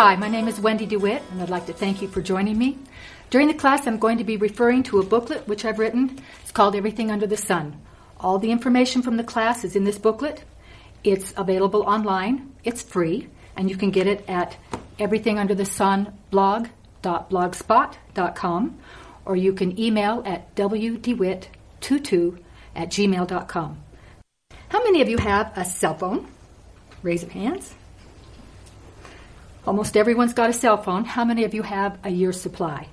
Hi, my name is Wendy Dewitt, and I'd like to thank you for joining me. During the class, I'm going to be referring to a booklet which I've written. It's called Everything Under the Sun. All the information from the class is in this booklet. It's available online. It's free, and you can get it at everythingunderthesunblog.blogspot.com, or you can email at wdewitt22@gmail.com. How many of you have a cell phone? Raise of hands. Almost everyone's got a cell phone. How many of you have a year's supply?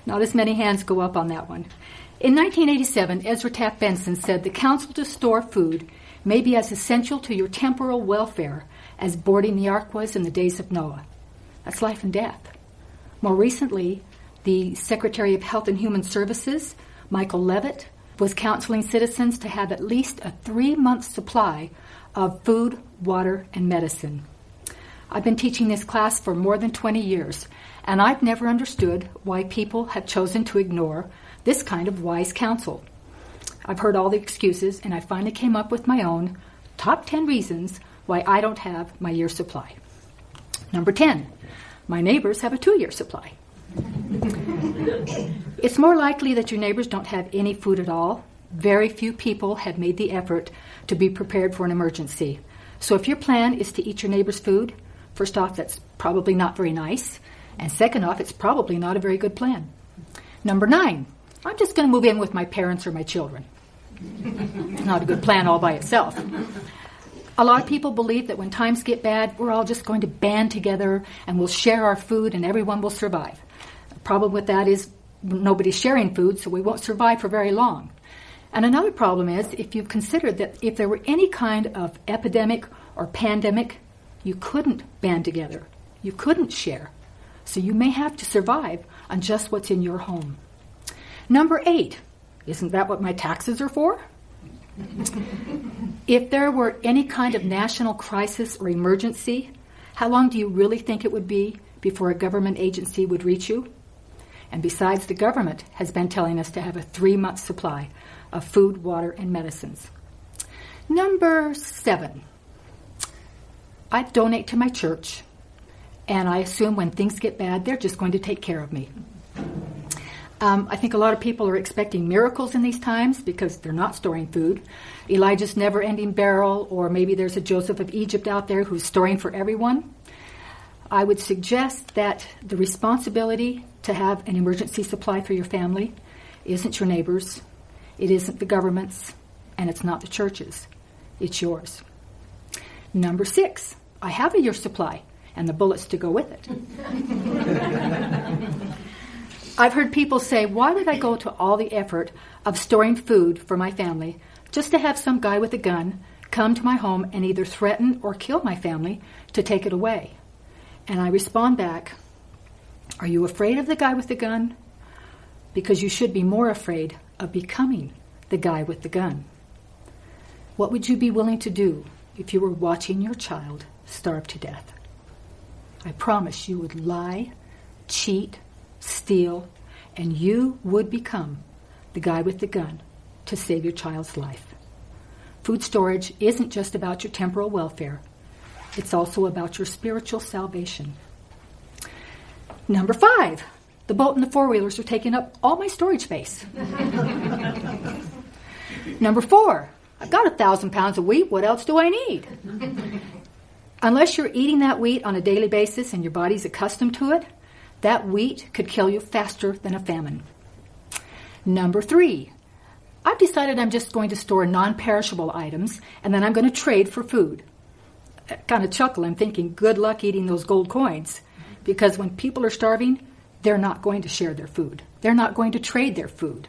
Not as many hands go up on that one. In 1987, Ezra Taft Benson said the counsel to store food may be as essential to your temporal welfare as boarding the ark was in the days of Noah. That's life and death. More recently, the Secretary of Health and Human Services, Michael Levitt, was counseling citizens to have at least a 3-month supply of food, water, and medicine. I've been teaching this class for more than 20 years, and I've never understood why people have chosen to ignore this kind of wise counsel. I've heard all the excuses, and I finally came up with my own top 10 reasons why I don't have my year's supply. Number 10, my neighbors have a 2-year supply. It's more likely that your neighbors don't have any food at all. Very few people have made the effort to be prepared for an emergency. So if your plan is to eat your neighbor's food, first off, that's probably not very nice. And second off, it's probably not a very good plan. Number 9, I'm just going to move in with my parents or my children. Not a good plan all by itself. A lot of people believe that when times get bad, we're all just going to band together and we'll share our food and everyone will survive. The problem with that is nobody's sharing food, so we won't survive for very long. And another problem is if you've considered that if there were any kind of epidemic or pandemic, you couldn't band together. You couldn't share. So you may have to survive on just what's in your home. Number 8, isn't that what my taxes are for? If there were any kind of national crisis or emergency, how long do you really think it would be before a government agency would reach you? And besides, the government has been telling us to have a 3-month supply of food, water, and medicines. Number 7, I donate to my church, and I assume when things get bad, they're just going to take care of me. I think a lot of people are expecting miracles in these times because they're not storing food. Elijah's never-ending barrel, or maybe there's a Joseph of Egypt out there who's storing for everyone. I would suggest that the responsibility to have an emergency supply for your family isn't your neighbors, it isn't the government's, and it's not the church's. It's yours. Number 6, I have a year's supply and the bullets to go with it. I've heard people say, why would I go to all the effort of storing food for my family just to have some guy with a gun come to my home and either threaten or kill my family to take it away? And I respond back, are you afraid of the guy with the gun? Because you should be more afraid of becoming the guy with the gun. What would you be willing to do if you were watching your child starve to death? I promise you would lie, cheat, steal, and you would become the guy with the gun to save your child's life. Food storage isn't just about your temporal welfare. It's also about your spiritual salvation. Number 5, the boat and the 4-wheelers are taking up all my storage space. Number 4, I've got 1,000 pounds of wheat. What else do I need? Unless you're eating that wheat on a daily basis and your body's accustomed to it, that wheat could kill you faster than a famine. Number 3, I've decided I'm just going to store non-perishable items and then I'm going to trade for food. I kind of chuckle. I'm thinking, good luck eating those gold coins, because when people are starving, they're not going to share their food. They're not going to trade their food.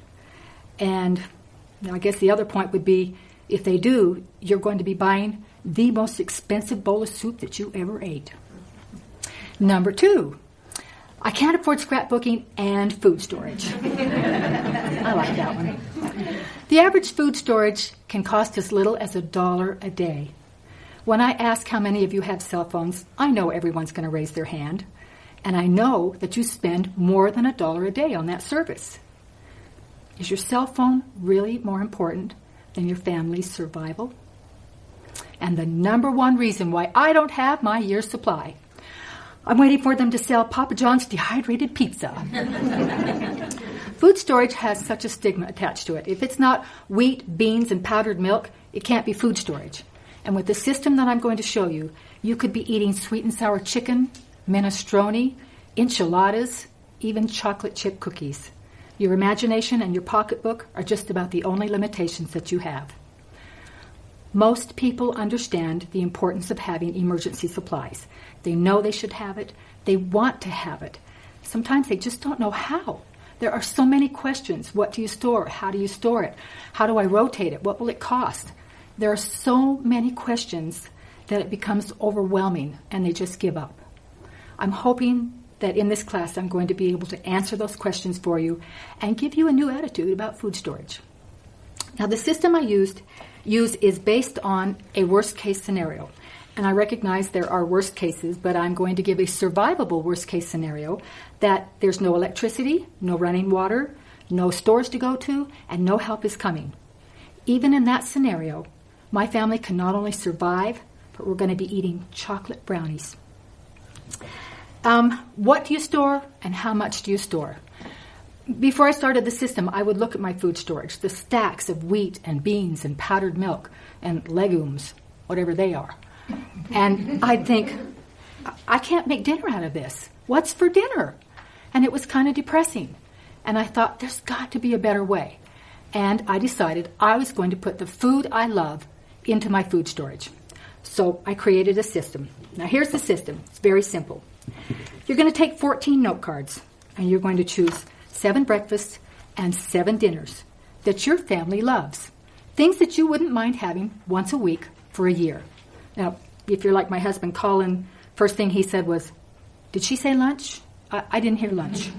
And I guess the other point would be, if they do, you're going to be buying the most expensive bowl of soup that you ever ate. Number 2, I can't afford scrapbooking and food storage. I like that one. The average food storage can cost as little as $1 a day. When I ask how many of you have cell phones, I know everyone's going to raise their hand. And I know that you spend more than $1 a day on that service. Is your cell phone really more important than your family's survival? And the number one reason why I don't have my year's supply, I'm waiting for them to sell Papa John's dehydrated pizza. Food storage has such a stigma attached to it. If it's not wheat, beans, and powdered milk, it can't be food storage. And with the system that I'm going to show you, you could be eating sweet and sour chicken, minestrone, enchiladas, even chocolate chip cookies. Your imagination and your pocketbook are just about the only limitations that you have. Most people understand the importance of having emergency supplies. They know they should have it. They want to have it. Sometimes they just don't know how. There are so many questions. What do you store? How do you store it? How do I rotate it? What will it cost? There are so many questions that it becomes overwhelming and they just give up. I'm hoping that in this class I'm going to be able to answer those questions for you and give you a new attitude about food storage. Now, the system I use is based on a worst case scenario. And I recognize there are worst cases, but I'm going to give a survivable worst case scenario that there's no electricity, no running water, no stores to go to, and no help is coming. Even in that scenario, my family can not only survive, but we're going to be eating chocolate brownies. What do you store and how much do you store? Before I started the system, I would look at my food storage, the stacks of wheat and beans and powdered milk and legumes, whatever they are. And I'd think, I can't make dinner out of this. What's for dinner? And it was kind of depressing. And I thought, there's got to be a better way. And I decided I was going to put the food I love into my food storage. So I created a system. Now here's the system. It's very simple. You're going to take 14 note cards, and you're going to choose 7 breakfasts and 7 dinners that your family loves. Things that you wouldn't mind having once a week for a year. Now, if you're like my husband, Colin, first thing he said was, "Did she say lunch?" I didn't hear lunch.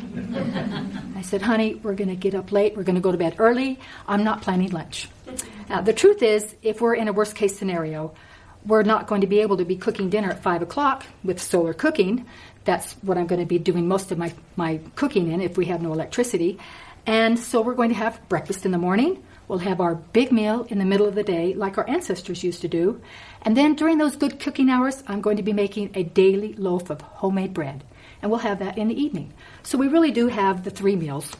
I said, "Honey, we're going to get up late. We're going to go to bed early. I'm not planning lunch." Now, the truth is, if we're in a worst-case scenario, we're not going to be able to be cooking dinner at 5 o'clock with solar cooking. That's what I'm going to be doing most of my cooking in if we have no electricity. And so we're going to have breakfast in the morning. We'll have our big meal in the middle of the day like our ancestors used to do. And then during those good cooking hours, I'm going to be making a daily loaf of homemade bread. And we'll have that in the evening. So we really do have the 3 meals.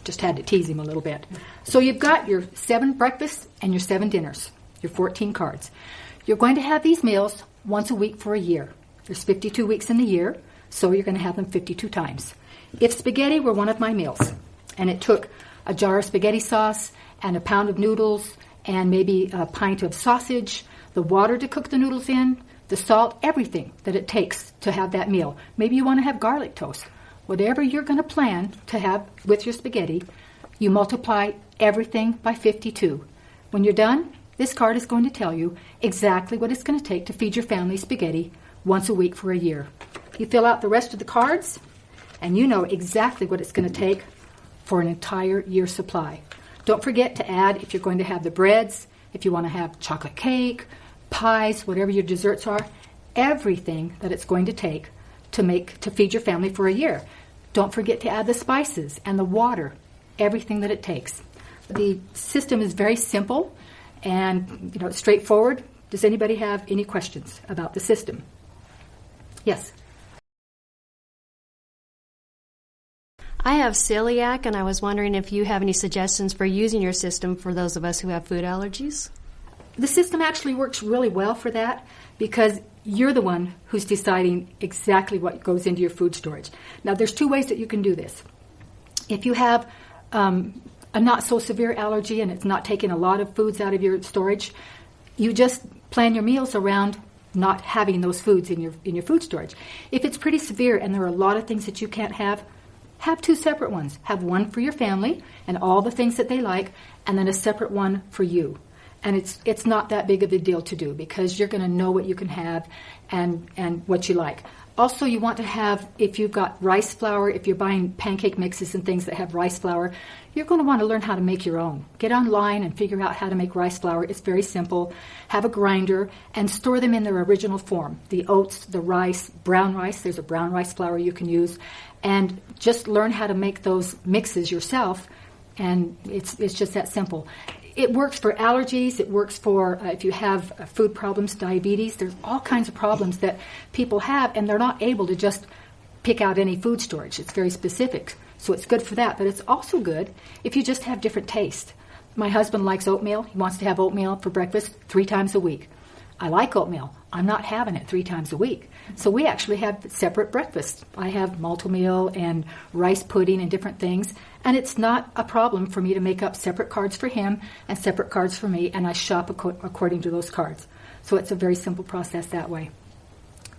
Just had to tease him a little bit. So you've got your 7 breakfasts and your 7 dinners, your 14 cards. You're going to have these meals once a week for a year. There's 52 weeks in the year, so you're going to have them 52 times. If spaghetti were one of my meals, and it took a jar of spaghetti sauce and a pound of noodles and maybe a pint of sausage, the water to cook the noodles in, the salt, everything that it takes to have that meal. Maybe you want to have garlic toast. Whatever you're going to plan to have with your spaghetti, you multiply everything by 52. When you're done, this card is going to tell you exactly what it's going to take to feed your family spaghetti once a week for a year. You fill out the rest of the cards, and you know exactly what it's going to take for an entire year's supply. Don't forget to add, if you're going to have the breads, if you want to have chocolate cake, pies, whatever your desserts are, everything that it's going to take to feed your family for a year. Don't forget to add the spices and the water, everything that it takes. The system is very simple and straightforward. Does anybody have any questions about the system? Yes. I have celiac, and I was wondering if you have any suggestions for using your system for those of us who have food allergies. The system actually works really well for that because you're the one who's deciding exactly what goes into your food storage. Now, there's 2 ways that you can do this. If you have a not so severe allergy and it's not taking a lot of foods out of your storage, you just plan your meals around not having those foods in your food storage. If it's pretty severe and there are a lot of things that you can't have 2 separate ones. Have one for your family and all the things that they like, and then a separate one for you. And it's not that big of a deal to do because you're going to know what you can have and what you like. Also, you want to have, if you've got rice flour, if you're buying pancake mixes and things that have rice flour, you're going to want to learn how to make your own. Get online and figure out how to make rice flour. It's very simple. Have a grinder and store them in their original form. The oats, the rice, brown rice, there's a brown rice flour you can use. And just learn how to make those mixes yourself, and it's just that simple. It works for allergies. It works for if you have food problems, diabetes. There's all kinds of problems that people have, and they're not able to just pick out any food storage. It's very specific. So it's good for that. But it's also good if you just have different taste. My husband likes oatmeal. He wants to have oatmeal for breakfast 3 times a week. I like oatmeal. I'm not having it 3 times a week. So we actually have separate breakfasts. I have multi-meal and rice pudding and different things. And it's not a problem for me to make up separate cards for him and separate cards for me, and I shop according to those cards. So it's a very simple process that way.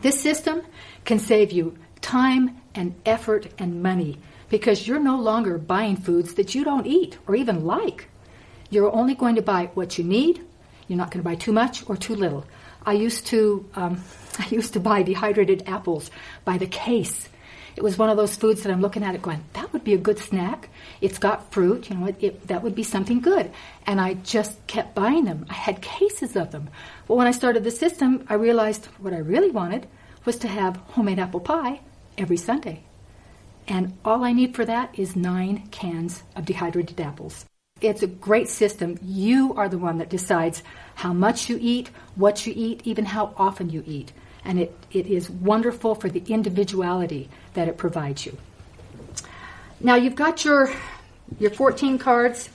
This system can save you time and effort and money because you're no longer buying foods that you don't eat or even like. You're only going to buy what you need. You're not going to buy too much or too little. I used to buy dehydrated apples by the case. It was one of those foods that I'm looking at it going, that would be a good snack. It's got fruit, that would be something good. And I just kept buying them. I had cases of them. But when I started the system, I realized what I really wanted was to have homemade apple pie every Sunday. And all I need for that is 9 cans of dehydrated apples. It's a great system. You are the one that decides how much you eat, what you eat, even how often you eat. And it is wonderful for the individuality that it provides you. Now you've got your 14 cards.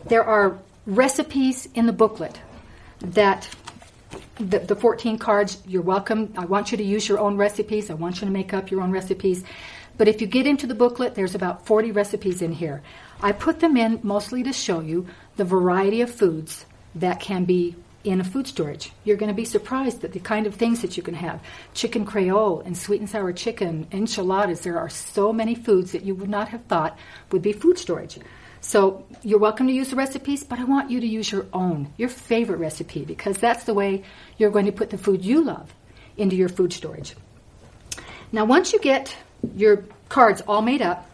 There are recipes in the booklet that the 14 cards, you're welcome. I want you to use your own recipes. I want you to make up your own recipes. But if you get into the booklet, there's about 40 recipes in here. I put them in mostly to show you the variety of foods that can be in a food storage. You're going to be surprised at the kind of things that you can have. Chicken Creole and sweet and sour chicken, enchiladas. There are so many foods that you would not have thought would be food storage. So you're welcome to use the recipes, but I want you to use your own, your favorite recipe, because that's the way you're going to put the food you love into your food storage. Now, once you get your cards all made up,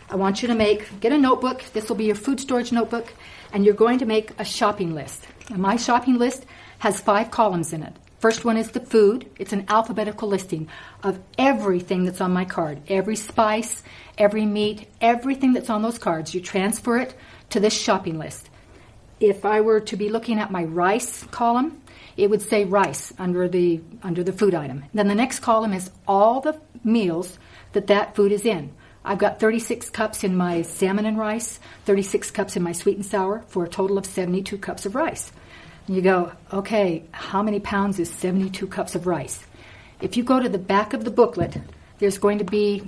I want you to get a notebook. This will be your food storage notebook, and you're going to make a shopping list. And my shopping list has 5 columns in it. First one is the food. It's an alphabetical listing of everything that's on my card. Every spice, every meat, everything that's on those cards. You transfer it to this shopping list. If I were to be looking at my rice column, it would say rice under the food item. Then the next column is all the meals that food is in. I've got 36 cups in my salmon and rice, 36 cups in my sweet and sour, for a total of 72 cups of rice. And you go, okay, how many pounds is 72 cups of rice? If you go to the back of the booklet, there's going to be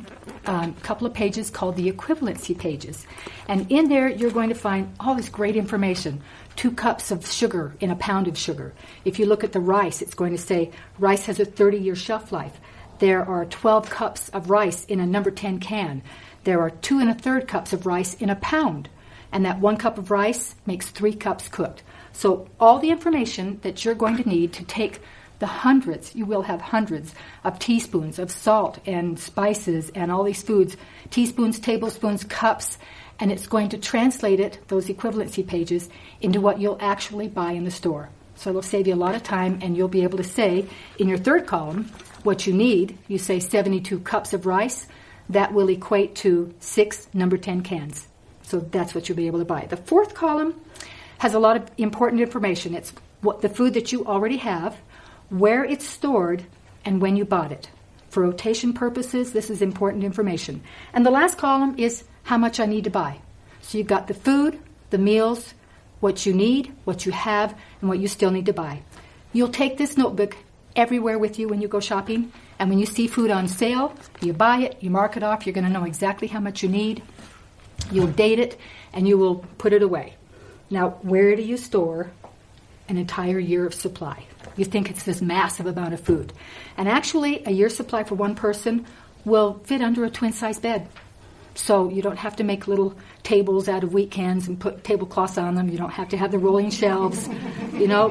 a couple of pages called the equivalency pages. And in there, you're going to find all this great information. 2 cups of sugar in a pound of sugar. If you look at the rice, it's going to say rice has a 30-year shelf life. There are 12 cups of rice in a number 10 can. There are 2 1/3 cups of rice in a pound. And that 1 cup of rice makes 3 cups cooked. So all the information that you're going to need to take the hundreds, you will have hundreds of teaspoons of salt and spices and all these foods, teaspoons, tablespoons, cups, and it's going to translate it, those equivalency pages, into what you'll actually buy in the store. So it'll save you a lot of time, and you'll be able to say in your third column what you need. You say 72 cups of rice. That will equate to 6 number 10 cans. So that's what you'll be able to buy. The fourth column has a lot of important information. It's what the food that you already have, where it's stored, and when you bought it. For rotation purposes, this is important information. And the last column is how much I need to buy. So you've got the food, the meals, what you need, what you have, and what you still need to buy. You'll take this notebook everywhere with you when you go shopping, and when you see food on sale, you buy it, you mark it off, you're going to know exactly how much you need. You'll date it, and you will put it away. Now, where do you store an entire year of supply? You think it's this massive amount of food. And actually, a year's supply for one person will fit under a twin-size bed. So you don't have to make little tables out of wheat cans and put tablecloths on them. You don't have to have the rolling shelves.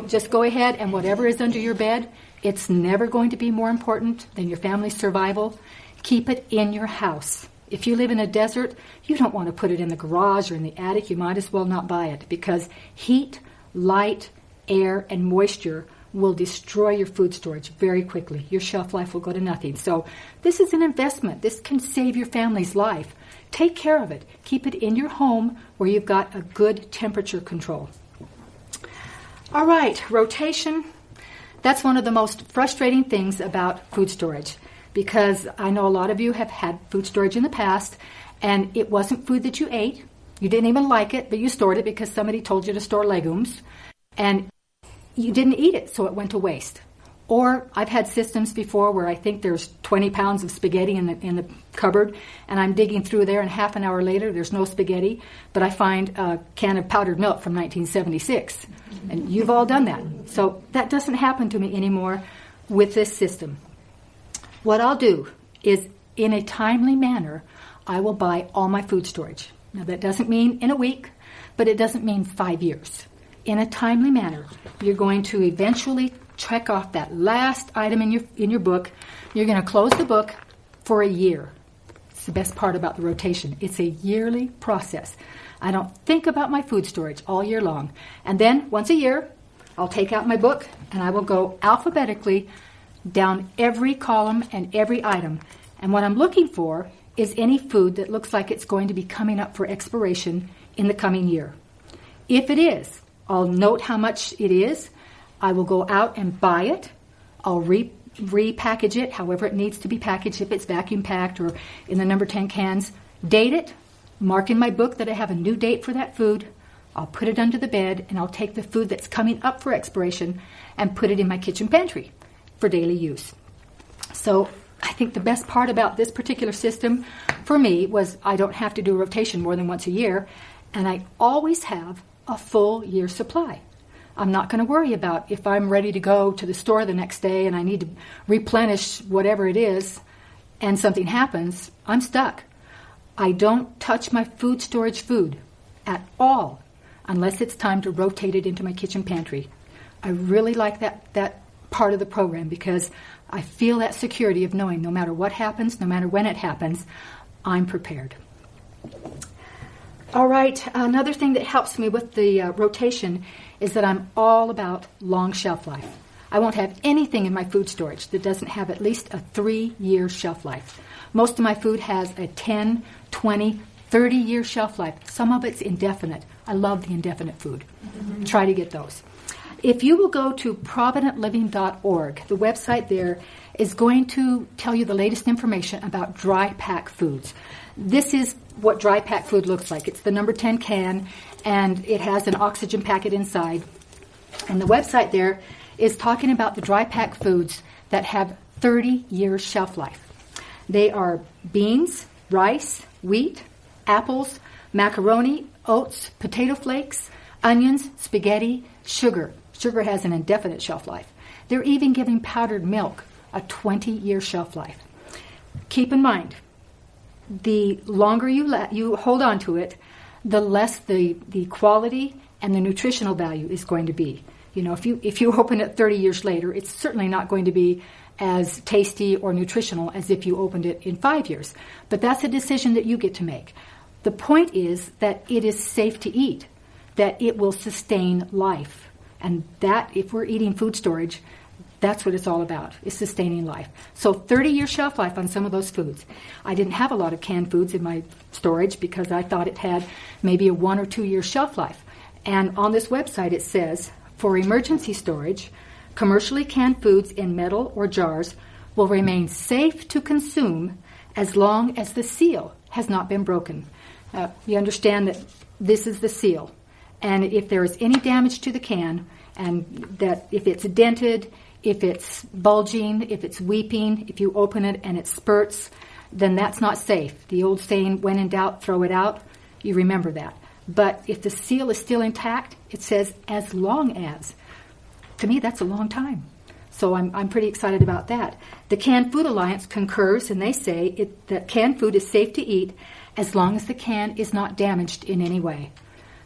Just go ahead, and whatever is under your bed, it's never going to be more important than your family's survival. Keep it in your house. If you live in a desert, you don't want to put it in the garage or in the attic. You might as well not buy it, because heat, light, air, and moisture will destroy your food storage very quickly. Your shelf life will go to nothing. So this is an investment. This can save your family's life. take care of it. Keep it in your home where you've got a good temperature control. All right, rotation. That's one of the most frustrating things about food storage, because I know a lot of you have had food storage in the past, and it wasn't food that you ate. You didn't even like it, but you stored it because somebody told you to store legumes, and you didn't eat it, so it went to waste. Or I've had systems before where I think there's 20 pounds of spaghetti in the cupboard, and I'm digging through there, and half an hour later there's no spaghetti, but I find a can of powdered milk from 1976. And you've all done that. So that doesn't happen to me anymore with this system. What I'll do is, in a timely manner, I will buy all my food storage. Now that doesn't mean in a week, but it doesn't mean 5 years. In a timely manner, you're going to eventually check off that last item in your book. You're going to close the book for a year. It's the best part about the rotation. It's a yearly process. I don't think about my food storage all year long. And then once a year, I'll take out my book and I will go alphabetically down every column and every item. And what I'm looking for is any food that looks like it's going to be coming up for expiration in the coming year. If it is, I'll note how much it is. I will go out and buy it. I'll repackage it however it needs to be packaged, if it's vacuum packed or in the number 10 cans. Date it, mark in my book that I have a new date for that food. I'll put it under the bed, and I'll take the food that's coming up for expiration and put it in my kitchen pantry for daily use. So I think the best part about this particular system for me was I don't have to do a rotation more than once a year, and I always have a full year supply. I'm not going to worry about if I'm ready to go to the store the next day and I need to replenish whatever it is and something happens. I'm stuck. I don't touch my food storage food at all unless it's time to rotate it into my kitchen pantry. I really like that part of the program because I feel that security of knowing no matter what happens, no matter when it happens, I'm prepared. All right, another thing that helps me with the rotation is that I'm all about long shelf life. I won't have anything in my food storage that doesn't have at least a 3-year shelf life. Most of my food has a 10, 20, 30-year shelf life. Some of it's indefinite. I love the indefinite food. Try to get those. If you will go to providentliving.org, the website there is going to tell you the latest information about dry pack foods. This is what dry pack food looks like. It's the number 10 can, and it has an oxygen packet inside. And the website there is talking about the dry pack foods that have 30-year shelf life. They are beans, rice, wheat, apples, macaroni, oats, potato flakes, onions, spaghetti, sugar. Sugar has an indefinite shelf life. They're even giving powdered milk a 20-year shelf life. Keep in mind, the longer you hold on to it, the less the quality and the nutritional value is going to be. You know, if you open it 30 years later, it's certainly not going to be as tasty or nutritional as if you opened it in 5 years. But that's a decision that you get to make. The point is that it is safe to eat, that it will sustain life. And that, if we're eating food storage, that's what it's all about, is sustaining life. So 30-year shelf life on some of those foods. I didn't have a lot of canned foods in my storage because I thought it had maybe a 1 or 2 year shelf life. And on this website it says, for emergency storage, commercially canned foods in metal or jars will remain safe to consume as long as the seal has not been broken. You understand that this is the seal. And if there is any damage to the can, and that if it's dented, if it's bulging, if it's weeping, if you open it and it spurts, then that's not safe. The old saying, when in doubt, throw it out. You remember that. But if the seal is still intact, it says as long as. To me, that's a long time. So I'm pretty excited about that. The Canned Food Alliance concurs, and they say that canned food is safe to eat as long as the can is not damaged in any way.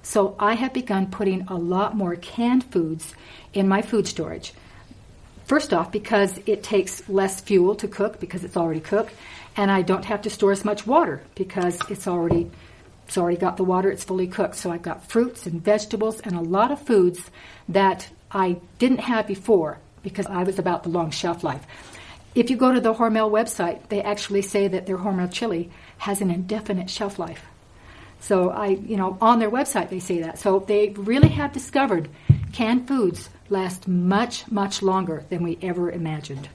So I have begun putting a lot more canned foods in my food storage. First off, because it takes less fuel to cook because it's already cooked, and I don't have to store as much water because it's already got the water, it's fully cooked. So I've got fruits and vegetables and a lot of foods that I didn't have before because I was about the long shelf life. If you go to the Hormel website, they actually say that their Hormel chili has an indefinite shelf life. So on their website they say that. So they really have discovered canned foods last much, much longer than we ever imagined.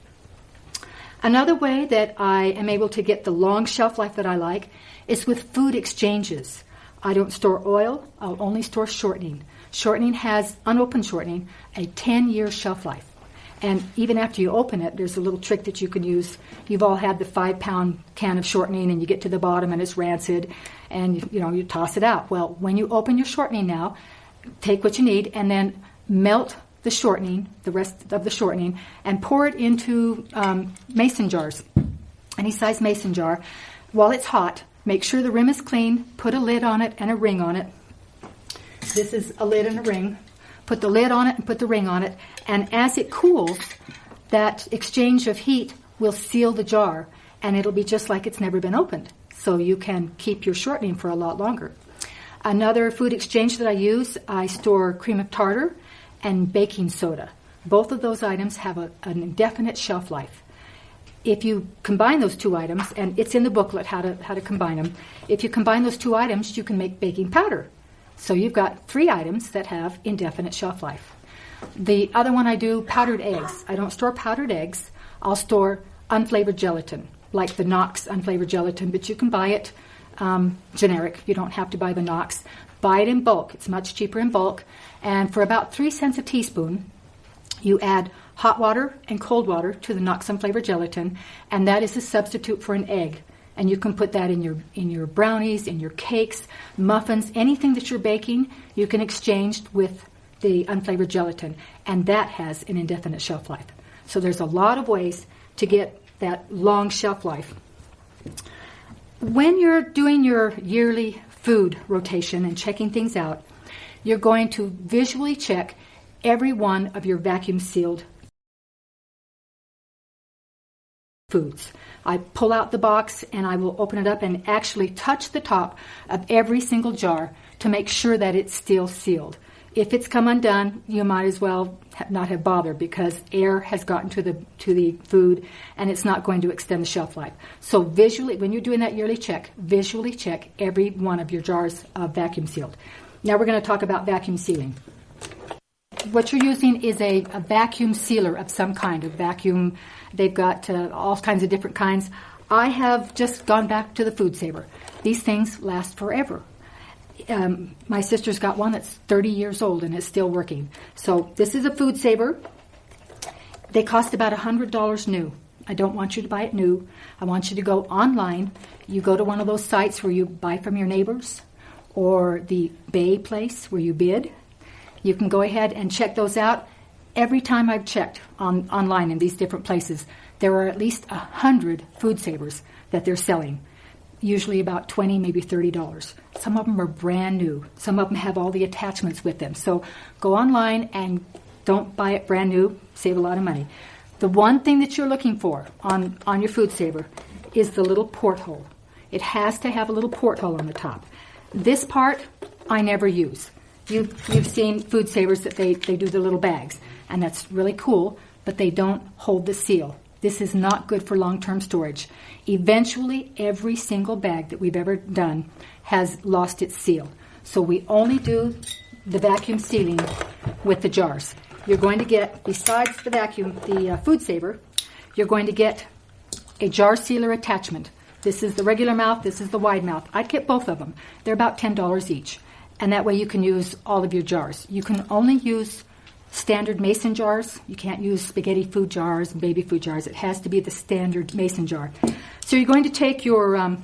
Another way that I am able to get the long shelf life that I like is with food exchanges. I don't store oil, I'll only store shortening. Shortening has, unopened shortening, a 10-year shelf life. And even after you open it, there's a little trick that you can use. You've all had the 5-pound can of shortening, and you get to the bottom and it's rancid, and you toss it out. Well, when you open your shortening now, take what you need and then melt the shortening, the rest of the shortening, and pour it into mason jars, any size mason jar. While it's hot, make sure the rim is clean, put a lid on it and a ring on it. This is a lid and a ring. Put the lid on it and put the ring on it, and as it cools, that exchange of heat will seal the jar, and it'll be just like it's never been opened. So you can keep your shortening for a lot longer. Another food exchange that I use, I store cream of tartar and baking soda. Both of those items have an indefinite shelf life. If you combine those two items, and it's in the booklet how to combine them, if you combine those two items, you can make baking powder. So you've got 3 items that have indefinite shelf life. The other one I do, powdered eggs. I don't store powdered eggs. I'll store unflavored gelatin, like the Knox unflavored gelatin, but you can buy it generic. You don't have to buy the Knox. Buy it in bulk. It's much cheaper in bulk. And for about 3 cents a teaspoon, you add hot water and cold water to the Knox unflavored gelatin, and that is a substitute for an egg. And you can put that in your brownies, in your cakes, muffins, anything that you're baking, you can exchange with the unflavored gelatin, and that has an indefinite shelf life. So there's a lot of ways to get that long shelf life. When you're doing your yearly food rotation and checking things out, you're going to visually check every one of your vacuum sealed foods. I pull out the box and I will open it up and actually touch the top of every single jar to make sure that it's still sealed. If it's come undone, you might as well not have bothered, because air has gotten to the food and it's not going to extend the shelf life. So visually, when you're doing that yearly check, visually check every one of your jars of vacuum sealed. Now we're going to talk about vacuum sealing. What you're using is a vacuum sealer of some kind, a vacuum. They've got all kinds of different kinds. I have just gone back to the Food Saver. These things last forever. My sister's got one that's 30 years old and is still working. So this is a Food Saver. They cost about $100 new. I don't want you to buy it new. I want you to go online. You go to one of those sites where you buy from your neighbors, or the Bay place where you bid. You can go ahead and check those out. Every time I've checked online in these different places, there are at least 100 Food Savers that they're selling, usually about $20, maybe $30. Some of them are brand new. Some of them have all the attachments with them. So go online and don't buy it brand new. Save a lot of money. The one thing that you're looking for on your Food Saver is the little porthole. It has to have a little porthole on the top. This part I never use. You've seen Food Savers that they do the little bags, and that's really cool, but they don't hold the seal. This is not good for long-term storage. Eventually, every single bag that we've ever done has lost its seal. So we only do the vacuum sealing with the jars. You're going to get, besides the Food Saver, you're going to get a jar sealer attachment. This is the regular mouth, this is the wide mouth. I'd get both of them. They're about $10 each. And that way you can use all of your jars. You can only use standard mason jars. You can't use spaghetti food jars and baby food jars. It has to be the standard mason jar. So you're going to take your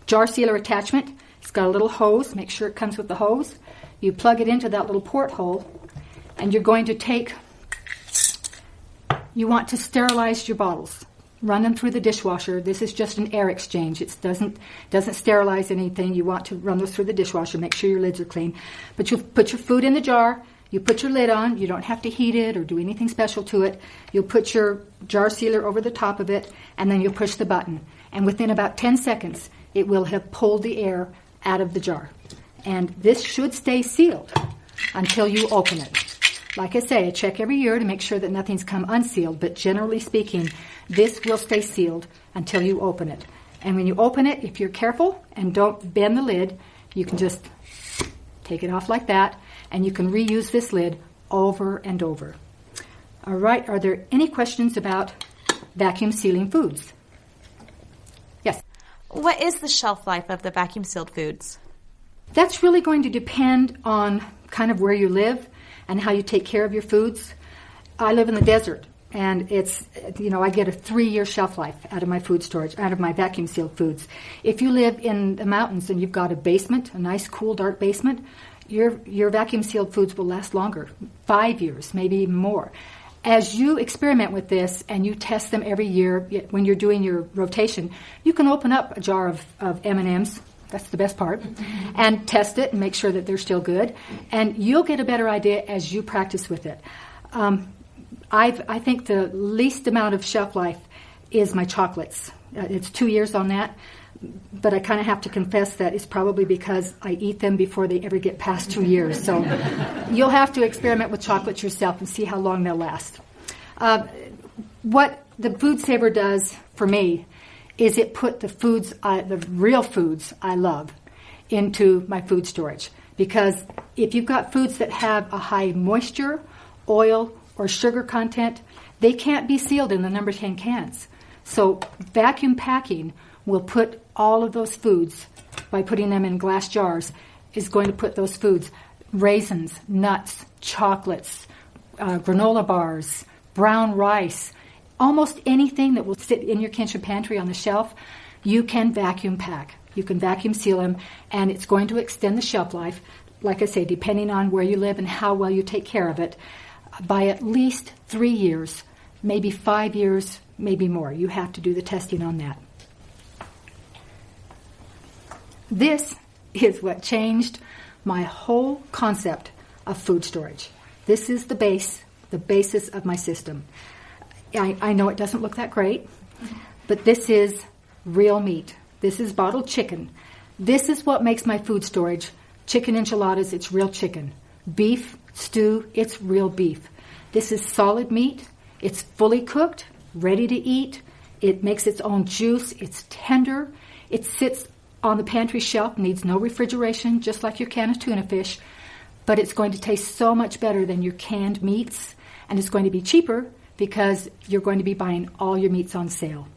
jar sealer attachment. It's got a little hose. Make sure it comes with the hose. You plug it into that little porthole, and you're going to you want to sterilize your bottles. Run them through the dishwasher. This is just an air exchange. It doesn't sterilize anything. You want to run those through the dishwasher. Make sure your lids are clean. But you put your food in the jar. You put your lid on. You don't have to heat it or do anything special to it. You'll put your jar sealer over the top of it, and then you'll push the button. And within about 10 seconds, it will have pulled the air out of the jar. And this should stay sealed until you open it. Like I say, I check every year to make sure that nothing's come unsealed, but generally speaking, this will stay sealed until you open it. And when you open it, if you're careful and don't bend the lid, you can just take it off like that, and you can reuse this lid over and over. All right, are there any questions about vacuum sealing foods? Yes? What is the shelf life of the vacuum sealed foods? That's really going to depend on kind of where you live and how you take care of your foods. I live in the desert, and it's, I get a 3-year shelf life out of my food storage, out of my vacuum sealed foods. If you live in the mountains and you've got a basement, a nice, cool, dark basement, your vacuum sealed foods will last longer, 5 years, maybe even more. As you experiment with this and you test them every year, when you're doing your rotation, you can open up a jar of M&Ms, that's the best part, and test it and make sure that they're still good. And you'll get a better idea as you practice with it. I think the least amount of shelf life is my chocolates. It's 2 years on that, but I kind of have to confess that it's probably because I eat them before they ever get past 2 years. So you'll have to experiment with chocolates yourself and see how long they'll last. What the Food Saver does for me is it put the foods, the real foods I love, into my food storage. Because if you've got foods that have a high moisture, oil, or sugar content, they can't be sealed in the number 10 cans. So vacuum packing will put all of those foods, by putting them in glass jars, is going to put those foods, raisins, nuts, chocolates, granola bars, brown rice, almost anything that will sit in your kitchen pantry on the shelf, you can vacuum pack. You can vacuum seal them, and it's going to extend the shelf life, like I say, depending on where you live and how well you take care of it, by at least 3 years, maybe 5 years, maybe more. You have to do the testing on that. This is what changed my whole concept of food storage. This is the basis of my system. I know it doesn't look that great, but this is real meat. This is bottled chicken. This is what makes my food storage. Chicken enchiladas, it's real chicken. Beef stew, it's real beef. This is solid meat. It's fully cooked, ready to eat. It makes its own juice. It's tender. It sits on the pantry shelf, needs no refrigeration, just like your can of tuna fish. But it's going to taste so much better than your canned meats, and it's going to be cheaper because you're going to be buying all your meats on sale.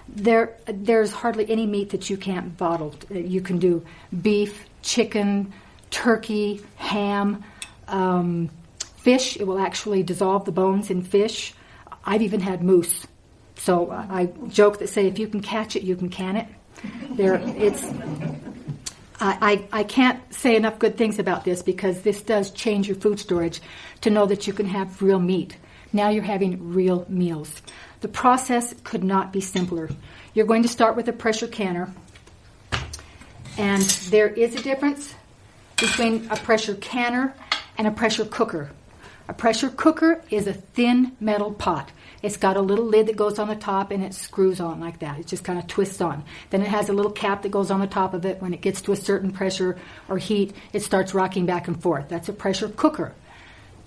There's hardly any meat that you can't bottle. You can do beef, chicken, turkey, ham, fish. It will actually dissolve the bones in fish. I've even had moose. So I joke that say if you can catch it, you can can it. I can't say enough good things about this because this does change your food storage to know that you can have real meat. Now you're having real meals. The process could not be simpler. You're going to start with a pressure canner, and there is a difference between a pressure canner and a pressure cooker. A pressure cooker is a thin metal pot. It's got a little lid that goes on the top, and it screws on like that. It just kind of twists on. Then it has a little cap that goes on the top of it. When it gets to a certain pressure or heat, it starts rocking back and forth. That's a pressure cooker.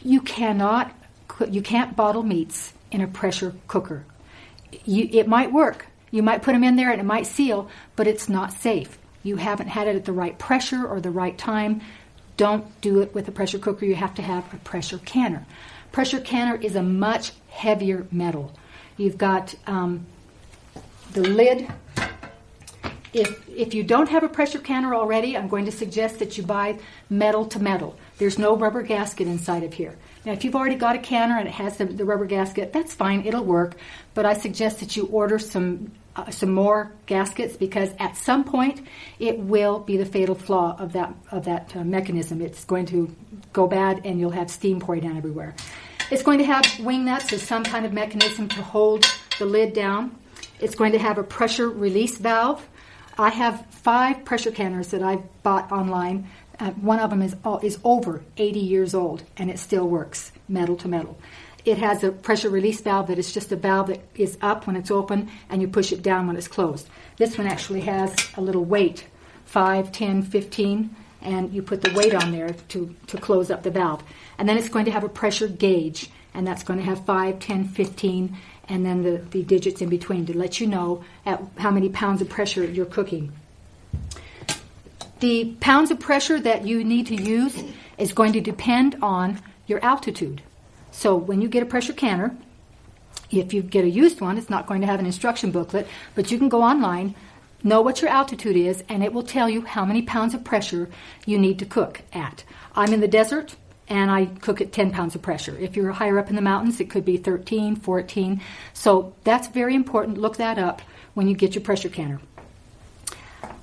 You can't bottle meats in a pressure cooker. It might work. You might put them in there and it might seal, but it's not safe. You haven't had it at the right pressure or the right time. Don't do it with a pressure cooker. You have to have a pressure canner. Pressure canner is a much heavier metal. You've got the lid. If you don't have a pressure canner already, I'm going to suggest that you buy metal to metal. There's no rubber gasket inside of here. Now, if you've already got a canner and it has the rubber gasket, that's fine. It'll work. But I suggest that you order some more gaskets because at some point it will be the fatal flaw of that mechanism. It's going to go bad and you'll have steam pouring down everywhere. It's going to have wing nuts or some kind of mechanism to hold the lid down. It's going to have a pressure release valve. I have 5 pressure canners that I've bought online. One of them is over 80 years old, and it still works, metal to metal. It has a pressure release valve that is just a valve that is up when it's open, and you push it down when it's closed. This one actually has a little weight, 5, 10, 15, and you put the weight on there to close up the valve. And then it's going to have a pressure gauge, and that's going to have 5, 10, 15, and then the digits in between to let you know at how many pounds of pressure you're cooking. The pounds of pressure that you need to use is going to depend on your altitude. So when you get a pressure canner, if you get a used one, it's not going to have an instruction booklet, but you can go online, know what your altitude is, and it will tell you how many pounds of pressure you need to cook at. I'm in the desert, and I cook at 10 pounds of pressure. If you're higher up in the mountains, it could be 13, 14. So that's very important. Look that up when you get your pressure canner.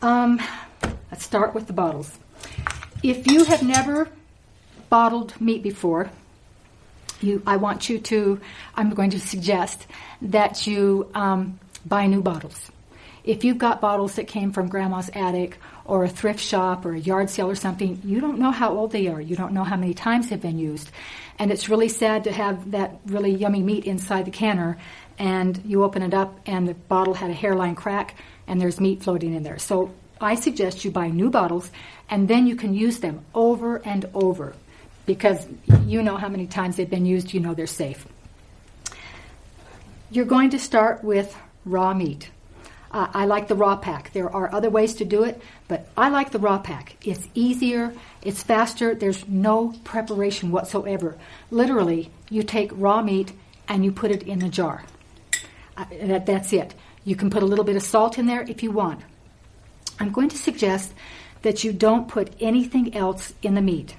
Let's start with the bottles. If you have never bottled meat before, I'm going to suggest that you buy new bottles. If you've got bottles that came from grandma's attic or a thrift shop or a yard sale or something, you don't know how old they are. You don't know how many times they've been used. And it's really sad to have that really yummy meat inside the canner, and you open it up and the bottle had a hairline crack and there's meat floating in there. So I suggest you buy new bottles, and then you can use them over and over, because you know how many times they've been used, you know they're safe. You're going to start with raw meat. I like the raw pack. There are other ways to do it, but I like the raw pack. It's easier, it's faster, there's no preparation whatsoever. Literally, you take raw meat and you put it in a jar. That's it. You can put a little bit of salt in there if you want. I'm going to suggest that you don't put anything else in the meat.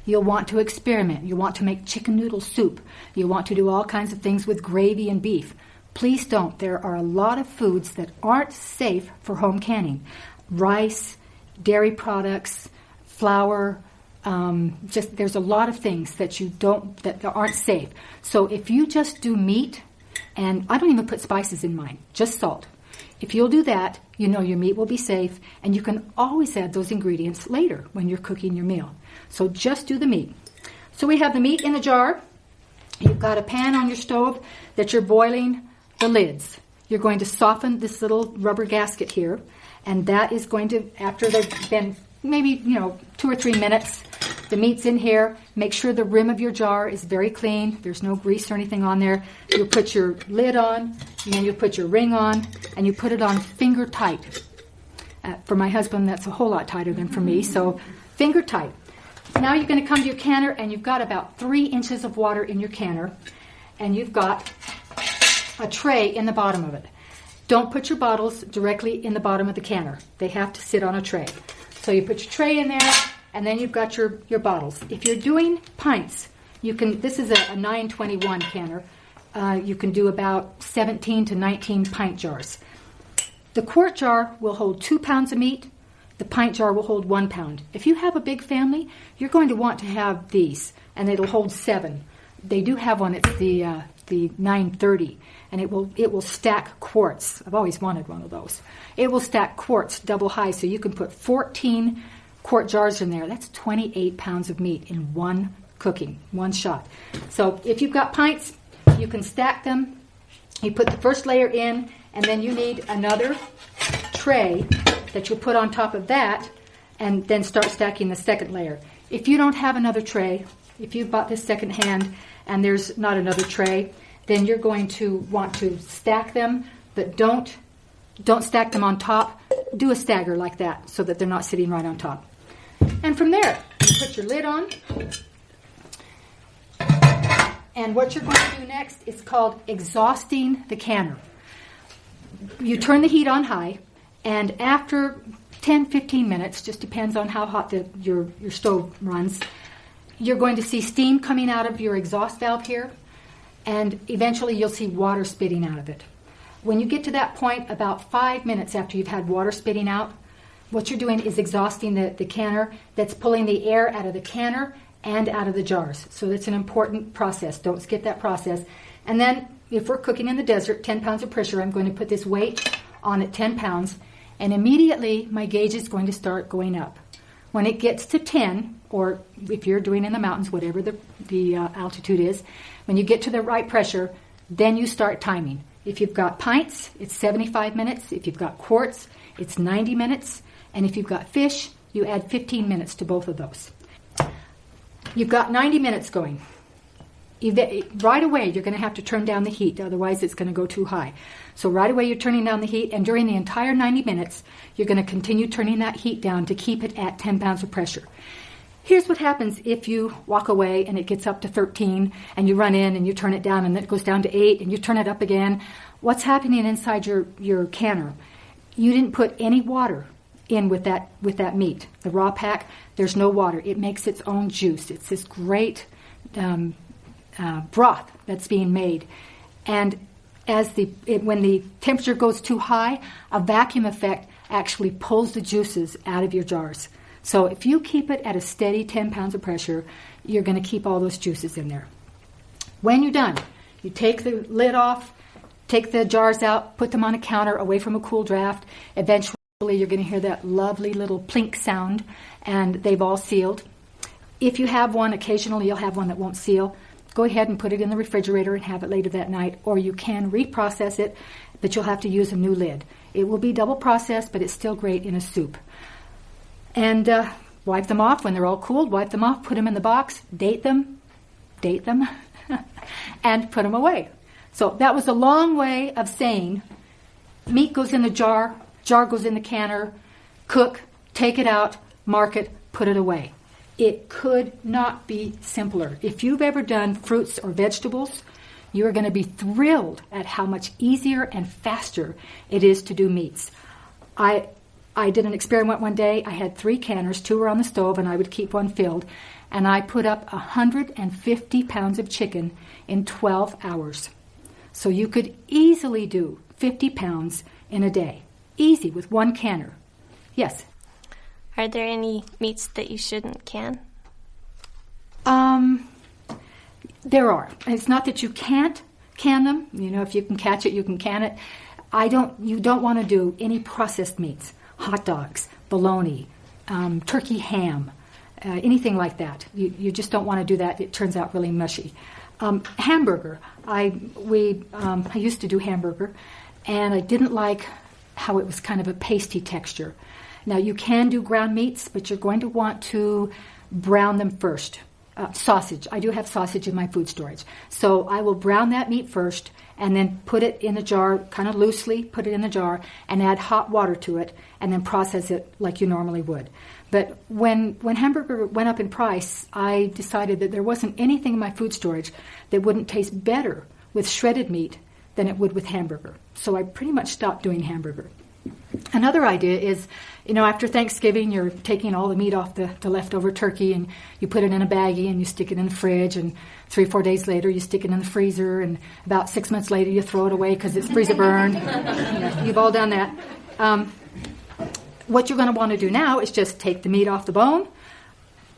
You'll want to experiment. You want to make chicken noodle soup. You want to do all kinds of things with gravy and beef. Please don't. There are a lot of foods that aren't safe for home canning. Rice, dairy products, flour, there's a lot of things that aren't safe. So if you just do meat, and I don't even put spices in mine, just salt. If you'll do that, you know your meat will be safe, and you can always add those ingredients later when you're cooking your meal. So just do the meat. So we have the meat in a jar. You've got a pan on your stove that you're boiling the lids. You're going to soften this little rubber gasket here, and that is going to, after they've been maybe 2 or 3 minutes, the meat's in here. Make sure the rim of your jar is very clean. There's no grease or anything on there. You'll put your lid on, and then you put your ring on, and you put it on finger tight. For my husband, that's a whole lot tighter than for me, so finger tight. Now you're going to come to your canner, and you've got about 3 inches of water in your canner, and you've got a tray in the bottom of it. Don't put your bottles directly in the bottom of the canner. They have to sit on a tray. So you put your tray in there, and then you've got your bottles. If you're doing pints, this is a 921 canner. You can do about 17 to 19 pint jars. The quart jar will hold 2 pounds of meat. The pint jar will hold 1 pound. If you have a big family, you're going to want to have these, and it'll hold 7. They do have one. It's the 930, and it will stack quarts. I've always wanted one of those. It will stack quarts double high, so you can put 14 quart jars in there. That's 28 pounds of meat in one cooking, one shot. So if you've got pints, you can stack them. You put the first layer in, and then you need another tray that you put on top of that, and then start stacking the second layer. If you don't have another tray, if you've bought this second hand and there's not another tray, then you're going to want to stack them, but don't stack them on top. Do a stagger like that so that they're not sitting right on top. And from there, you put your lid on. And what you're going to do next is called exhausting the canner. You turn the heat on high, and after 10, 15 minutes, just depends on how hot your stove runs, you're going to see steam coming out of your exhaust valve here, and eventually you'll see water spitting out of it. When you get to that point, about 5 minutes after you've had water spitting out, what you're doing is exhausting the canner. That's pulling the air out of the canner and out of the jars. So that's an important process. Don't skip that process. And then if we're cooking in the desert, 10 pounds of pressure, I'm going to put this weight on at 10 pounds, and immediately my gauge is going to start going up. When it gets to 10, or if you're doing in the mountains, whatever the altitude is, when you get to the right pressure, then you start timing. If you've got pints, it's 75 minutes. If you've got quarts, it's 90 minutes. And if you've got fish, you add 15 minutes to both of those. You've got 90 minutes going. Right away, you're going to have to turn down the heat, otherwise it's going to go too high. So right away, you're turning down the heat, and during the entire 90 minutes, you're going to continue turning that heat down to keep it at 10 pounds of pressure. Here's what happens if you walk away and it gets up to 13, and you run in and you turn it down, and then it goes down to 8, and you turn it up again. What's happening inside your canner? You didn't put any water in with that meat. The raw pack, there's no water. It makes its own juice. It's this great broth that's being made. And when the temperature goes too high, a vacuum effect actually pulls the juices out of your jars. So if you keep it at a steady 10 pounds of pressure, you're going to keep all those juices in there. When you're done, you take the lid off, take the jars out, put them on a counter away from a cool draft. Eventually, you're going to hear that lovely little plink sound, and they've all sealed. If you have one, occasionally you'll have one that won't seal. Go ahead and put it in the refrigerator and have it later that night, or you can reprocess it, but you'll have to use a new lid. It will be double processed, but it's still great in a soup. And wipe them off when they're all cooled. Wipe them off, put them in the box, date them, and put them away. So that was a long way of saying meat goes in the jar goes in the canner, cook, take it out, mark it, put it away. It could not be simpler. If you've ever done fruits or vegetables, you are going to be thrilled at how much easier and faster it is to do meats. I did an experiment one day. I had 3 canners, 2 were on the stove, and I would keep one filled. And I put up 150 pounds of chicken in 12 hours. So you could easily do 50 pounds in a day. Easy, with 1 canner. Yes? Are there any meats that you shouldn't can? There are. It's not that you can't can them. You know, if you can catch it, you can can it. You don't want to do any processed meats. Hot dogs, bologna, turkey ham, anything like that. You just don't want to do that. It turns out really mushy. Hamburger. I used to do hamburger, and I didn't like how it was kind of a pasty texture. Now, you can do ground meats, but you're going to want to brown them first. Sausage. I do have sausage in my food storage. So I will brown that meat first and then put it in the jar, kind of loosely, put it in the jar, and add hot water to it, and then process it like you normally would. But when hamburger went up in price, I decided that there wasn't anything in my food storage that wouldn't taste better with shredded meat than it would with hamburger. So I pretty much stopped doing hamburger. Another idea is, after Thanksgiving, you're taking all the meat off the leftover turkey, and you put it in a baggie and you stick it in the fridge, and 3 or 4 days later you stick it in the freezer, and about 6 months later you throw it away because it's freezer burned. You've all done that. What you're going to want to do now is just take the meat off the bone,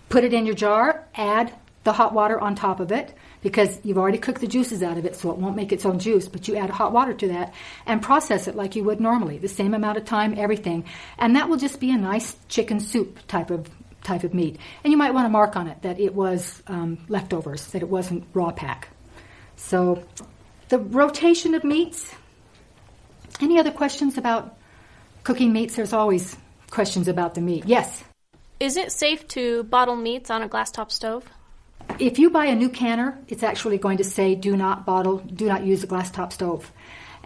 put it in your jar, add the hot water on top of it, because you've already cooked the juices out of it, so it won't make its own juice, but you add hot water to that and process it like you would normally, the same amount of time, everything. And that will just be a nice chicken soup type of meat. And you might want to mark on it that it was leftovers, that it wasn't raw pack. So the rotation of meats. Any other questions about cooking meats? There's always questions about the meat. Yes? Is it safe to bottle meats on a glass top stove? If you buy a new canner, it's actually going to say do not use a glass top stove.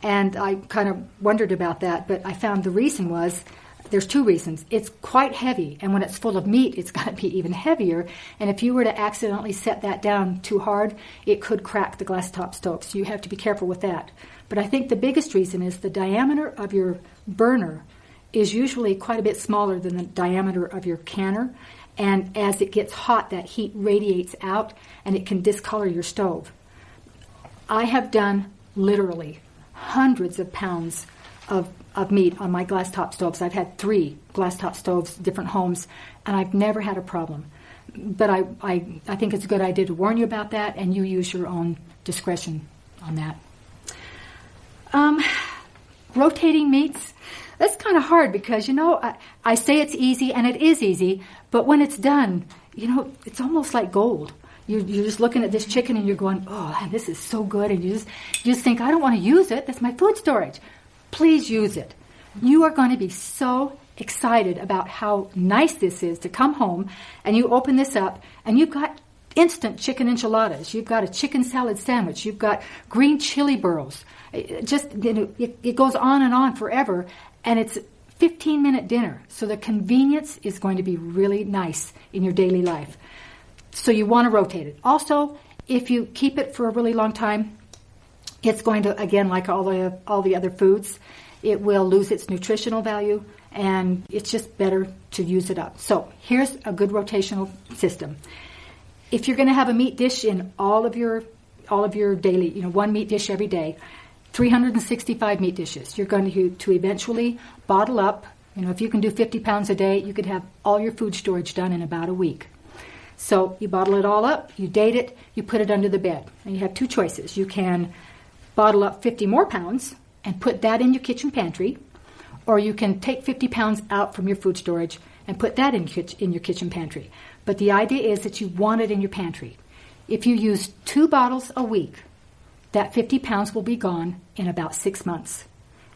And I kind of wondered about that, but I found the reason was, there's 2 reasons. It's quite heavy, and when it's full of meat, it's going to be even heavier. And if you were to accidentally set that down too hard, it could crack the glass top stove. So you have to be careful with that. But I think the biggest reason is the diameter of your burner is usually quite a bit smaller than the diameter of your canner. And as it gets hot, that heat radiates out, and it can discolor your stove. I have done literally hundreds of pounds of meat on my glass top stoves. I've had 3 glass top stoves, different homes, and I've never had a problem. But I think it's a good idea to warn you about that, and you use your own discretion on that. Rotating meats. That's kind of hard because, I say it's easy, and it is easy, but when it's done, it's almost like gold. You're just looking at this chicken and you're going, oh, this is so good, and you just think, I don't want to use it. That's my food storage. Please use it. You are going to be so excited about how nice this is to come home and you open this up and you've got instant chicken enchiladas. You've got a chicken salad sandwich. You've got green chili burros. It goes on and on forever, and it's 15-minute dinner. So the convenience is going to be really nice in your daily life. So you want to rotate it. Also, if you keep it for a really long time, it's going to, again, like all the other foods, it will lose its nutritional value, and it's just better to use it up. So here's a good rotational system. If you're going to have a meat dish in all of your daily, one meat dish every day, 365 meat dishes, you're going to eventually bottle up. If you can do 50 pounds a day, you could have all your food storage done in about a week. So you bottle it all up, you date it, you put it under the bed. And you have two choices. You can bottle up 50 more pounds and put that in your kitchen pantry, or you can take 50 pounds out from your food storage and put that in your kitchen pantry. But the idea is that you want it in your pantry. If you use 2 bottles a week, that 50 pounds will be gone in about 6 months.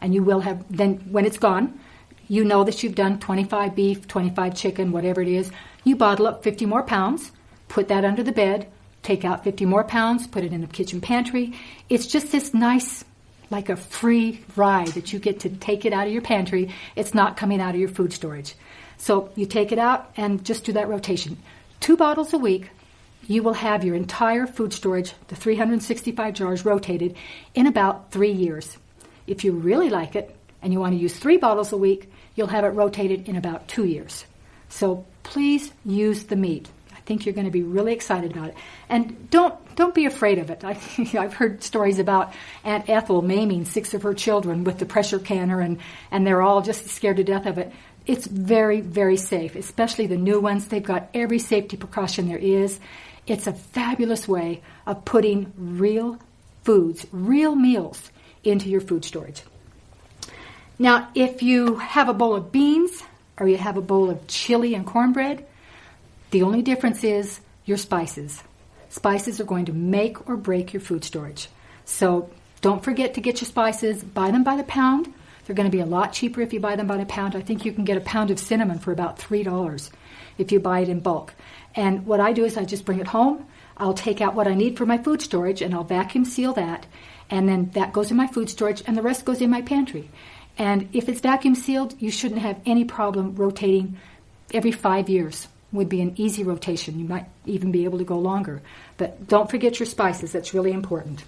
And you will have, then when it's gone, you know that you've done 25 beef, 25 chicken, whatever it is. You bottle up 50 more pounds, put that under the bed, take out 50 more pounds, put it in the kitchen pantry. It's just this nice, like a free ride that you get to take it out of your pantry. It's not coming out of your food storage. So you take it out and just do that rotation. 2 bottles a week, you will have your entire food storage, the 365 jars, rotated in about 3 years. If you really like it and you want to use 3 bottles a week, you'll have it rotated in about 2 years. So please use the meat. I think you're going to be really excited about it. And don't be afraid of it. I've heard stories about Aunt Ethel maiming 6 of her children with the pressure canner, and they're all just scared to death of it. It's very, very safe, especially the new ones. They've got every safety precaution there is. It's a fabulous way of putting real foods, real meals into your food storage. Now, if you have a bowl of beans or you have a bowl of chili and cornbread, the only difference is your spices. Spices are going to make or break your food storage. So don't forget to get your spices. Buy them by the pound. They're going to be a lot cheaper if you buy them by the pound. I think you can get a pound of cinnamon for about $3 if you buy it in bulk. And what I do is I just bring it home. I'll take out what I need for my food storage, and I'll vacuum seal that. And then that goes in my food storage, and the rest goes in my pantry. And if it's vacuum sealed, you shouldn't have any problem rotating every 5 years. Would be an easy rotation. You might even be able to go longer. But don't forget your spices. That's really important.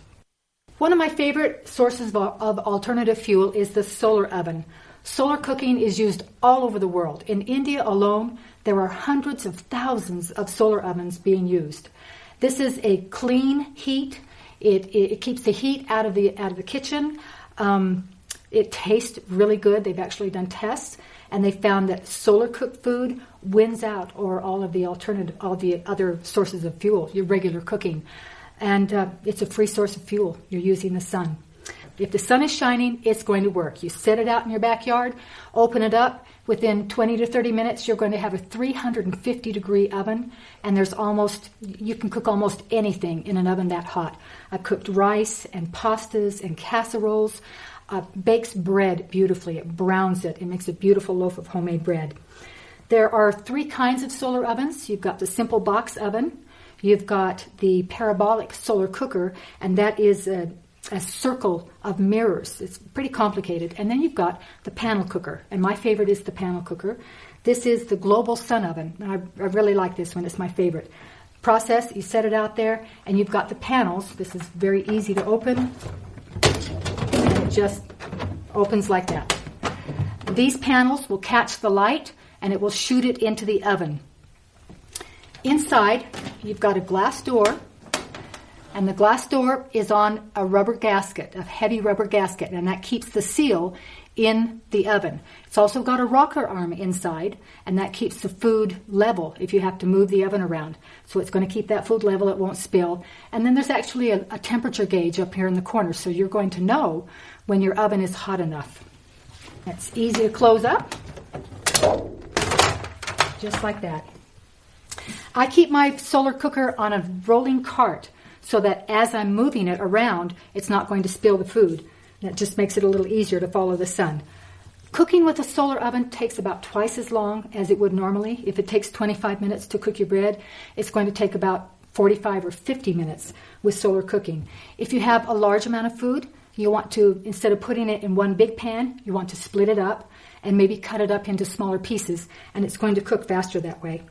One of my favorite sources of alternative fuel is the solar oven. Solar cooking is used all over the world. In India alone, there are hundreds of thousands of solar ovens being used. This is a clean heat. It keeps the heat out of the kitchen. It tastes really good. They've actually done tests, and they found that solar cooked food wins out over all the other sources of fuel, your regular cooking. And it's a free source of fuel. You're using the sun. If the sun is shining, it's going to work. You set it out in your backyard, open it up. Within 20 to 30 minutes, you're going to have a 350-degree oven, and you can cook almost anything in an oven that hot. I've cooked rice and pastas and casseroles. Bakes bread beautifully. It browns it. It makes a beautiful loaf of homemade bread. There are 3 kinds of solar ovens. You've got the simple box oven. You've got the parabolic solar cooker, and that is a circle of mirrors. It's pretty complicated. And then you've got the panel cooker, and my favorite is the panel cooker. This is the global sun oven. I really like this one. It's my favorite. Process, you set it out there, and you've got the panels. This is very easy to open, and it just opens like that. These panels will catch the light, and it will shoot it into the oven. Inside, you've got a glass door, and the glass door is on a rubber gasket, a heavy rubber gasket, and that keeps the seal in the oven. It's also got a rocker arm inside, and that keeps the food level if you have to move the oven around. So it's going to keep that food level, it won't spill. And then there's actually a temperature gauge up here in the corner, so you're going to know when your oven is hot enough. It's easy to close up, just like that. I keep my solar cooker on a rolling cart so that as I'm moving it around, it's not going to spill the food. That just makes it a little easier to follow the sun. Cooking with a solar oven takes about twice as long as it would normally. If it takes 25 minutes to cook your bread, it's going to take about 45 or 50 minutes with solar cooking. If you have a large amount of food, you want to, instead of putting it in one big pan, you want to split it up and maybe cut it up into smaller pieces, and it's going to cook faster that way.